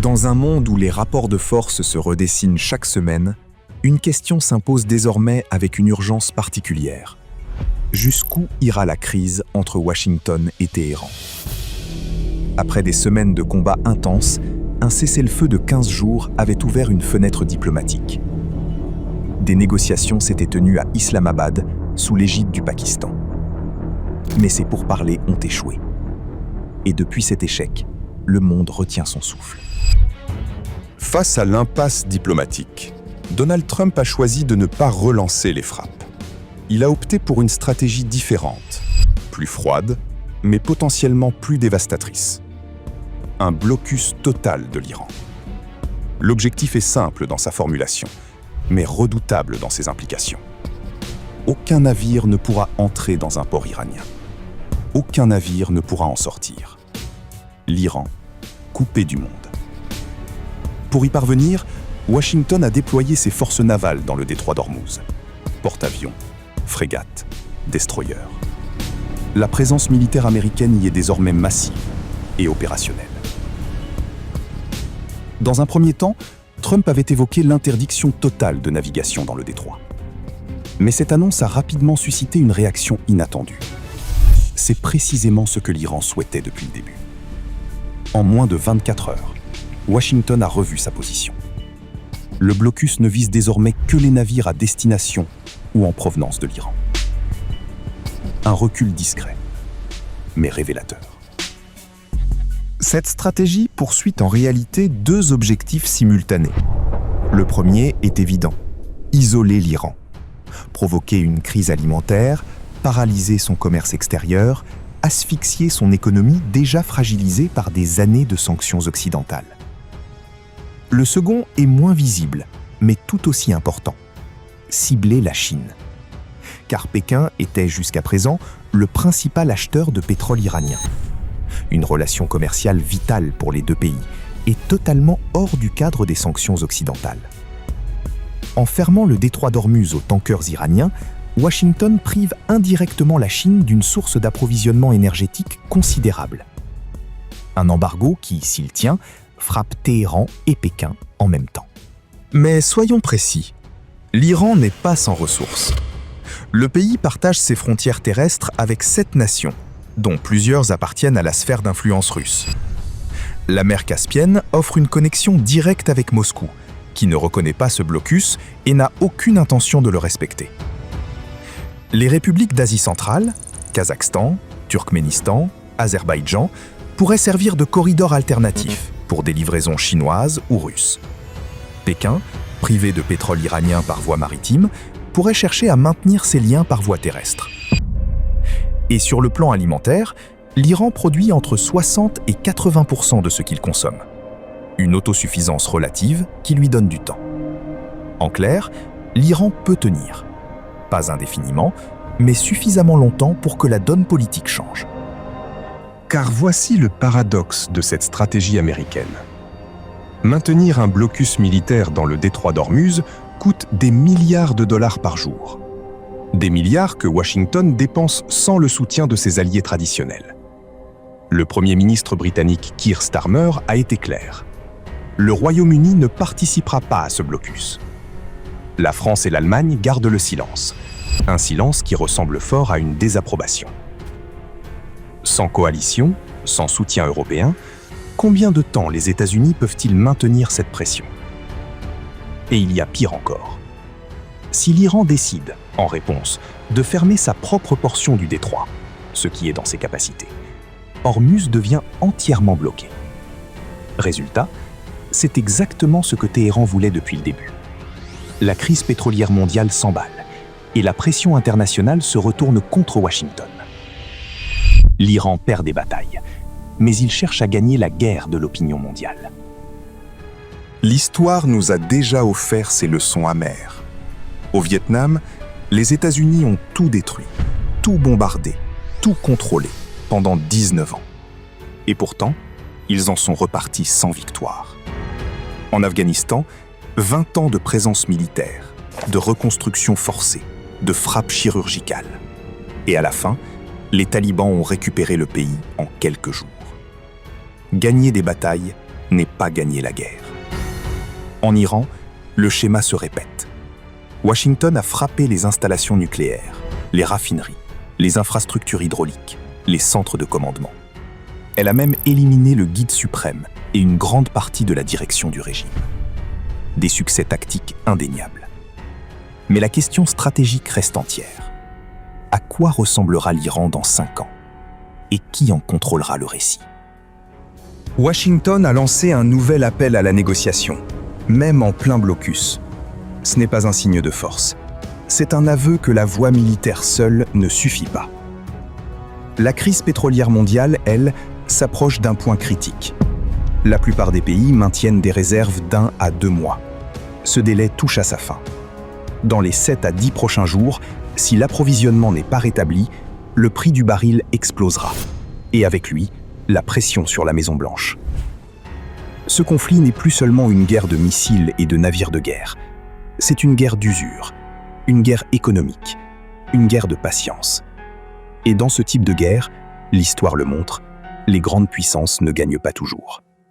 Dans un monde où les rapports de force se redessinent chaque semaine, une question s'impose désormais avec une urgence particulière. Jusqu'où ira la crise entre Washington et Téhéran? Après des semaines de combats intenses, un cessez-le-feu de 15 jours avait ouvert une fenêtre diplomatique. Des négociations s'étaient tenues à Islamabad, sous l'égide du Pakistan. Mais ces pourparlers ont échoué. Et depuis cet échec, le monde retient son souffle. Face à l'impasse diplomatique, Donald Trump a choisi de ne pas relancer les frappes. Il a opté pour une stratégie différente, plus froide, mais potentiellement plus dévastatrice. Un blocus total de l'Iran. L'objectif est simple dans sa formulation, mais redoutable dans ses implications. Aucun navire ne pourra entrer dans un port iranien. Aucun navire ne pourra en sortir. L'Iran, coupé du monde. Pour y parvenir, Washington a déployé ses forces navales dans le détroit d'Ormuz. Porte-avions, frégates, destroyers. La présence militaire américaine y est désormais massive et opérationnelle. Dans un premier temps, Trump avait évoqué l'interdiction totale de navigation dans le détroit. Mais cette annonce a rapidement suscité une réaction inattendue. C'est précisément ce que l'Iran souhaitait depuis le début. En moins de 24 heures, Washington a revu sa position. Le blocus ne vise désormais que les navires à destination ou en provenance de l'Iran. Un recul discret, mais révélateur. Cette stratégie poursuit en réalité deux objectifs simultanés. Le premier est évident, isoler l'Iran, provoquer une crise alimentaire, paralyser son commerce extérieur, asphyxier son économie déjà fragilisée par des années de sanctions occidentales. Le second est moins visible, mais tout aussi important, cibler la Chine. Car Pékin était jusqu'à présent le principal acheteur de pétrole iranien. Une relation commerciale vitale pour les deux pays et totalement hors du cadre des sanctions occidentales. En fermant le détroit d'Ormuz aux tankers iraniens, Washington prive indirectement la Chine d'une source d'approvisionnement énergétique considérable. Un embargo qui, s'il tient, frappe Téhéran et Pékin en même temps. Mais soyons précis, l'Iran n'est pas sans ressources. Le pays partage ses frontières terrestres avec 7 nations, dont plusieurs appartiennent à la sphère d'influence russe. La mer Caspienne offre une connexion directe avec Moscou, qui ne reconnaît pas ce blocus et n'a aucune intention de le respecter. Les républiques d'Asie centrale, Kazakhstan, Turkménistan, Azerbaïdjan, pourraient servir de corridor alternatif pour des livraisons chinoises ou russes. Pékin, privé de pétrole iranien par voie maritime, pourrait chercher à maintenir ses liens par voie terrestre. Et sur le plan alimentaire, l'Iran produit entre 60 et 80% de ce qu'il consomme. Une autosuffisance relative qui lui donne du temps. En clair, l'Iran peut tenir. Pas indéfiniment, mais suffisamment longtemps pour que la donne politique change. Car voici le paradoxe de cette stratégie américaine. Maintenir un blocus militaire dans le détroit d'Ormuz coûte des milliards de dollars par jour. Des milliards que Washington dépense sans le soutien de ses alliés traditionnels. Le Premier ministre britannique Keir Starmer a été clair. Le Royaume-Uni ne participera pas à ce blocus. La France et l'Allemagne gardent le silence. Un silence qui ressemble fort à une désapprobation. Sans coalition, sans soutien européen, combien de temps les États-Unis peuvent-ils maintenir cette pression? Et il y a pire encore. Si l'Iran décide, en réponse, de fermer sa propre portion du détroit, ce qui est dans ses capacités, Ormuz devient entièrement bloqué. Résultat, c'est exactement ce que Téhéran voulait depuis le début. La crise pétrolière mondiale s'emballe et la pression internationale se retourne contre Washington. L'Iran perd des batailles, mais il cherche à gagner la guerre de l'opinion mondiale. L'histoire nous a déjà offert ces leçons amères. Au Vietnam, les États-Unis ont tout détruit, tout bombardé, tout contrôlé pendant 19 ans. Et pourtant, ils en sont repartis sans victoire. En Afghanistan, 20 ans de présence militaire, de reconstruction forcée, de frappes chirurgicales. Et à la fin, les talibans ont récupéré le pays en quelques jours. Gagner des batailles, n'est pas gagner la guerre. En Iran, le schéma se répète. Washington a frappé les installations nucléaires, les raffineries, les infrastructures hydrauliques, les centres de commandement. Elle a même éliminé le guide suprême et une grande partie de la direction du régime. Des succès tactiques indéniables. Mais la question stratégique reste entière. À quoi ressemblera l'Iran dans 5 ans? Et qui en contrôlera le récit? Washington a lancé un nouvel appel à la négociation, même en plein blocus. Ce n'est pas un signe de force. C'est un aveu que la voie militaire seule ne suffit pas. La crise pétrolière mondiale, elle, s'approche d'un point critique. La plupart des pays maintiennent des réserves d'1 à 2 mois. Ce délai touche à sa fin. Dans les 7 à 10 prochains jours, si l'approvisionnement n'est pas rétabli, le prix du baril explosera. Et avec lui, la pression sur la Maison-Blanche. Ce conflit n'est plus seulement une guerre de missiles et de navires de guerre. C'est une guerre d'usure, une guerre économique, une guerre de patience. Et dans ce type de guerre, l'histoire le montre, les grandes puissances ne gagnent pas toujours.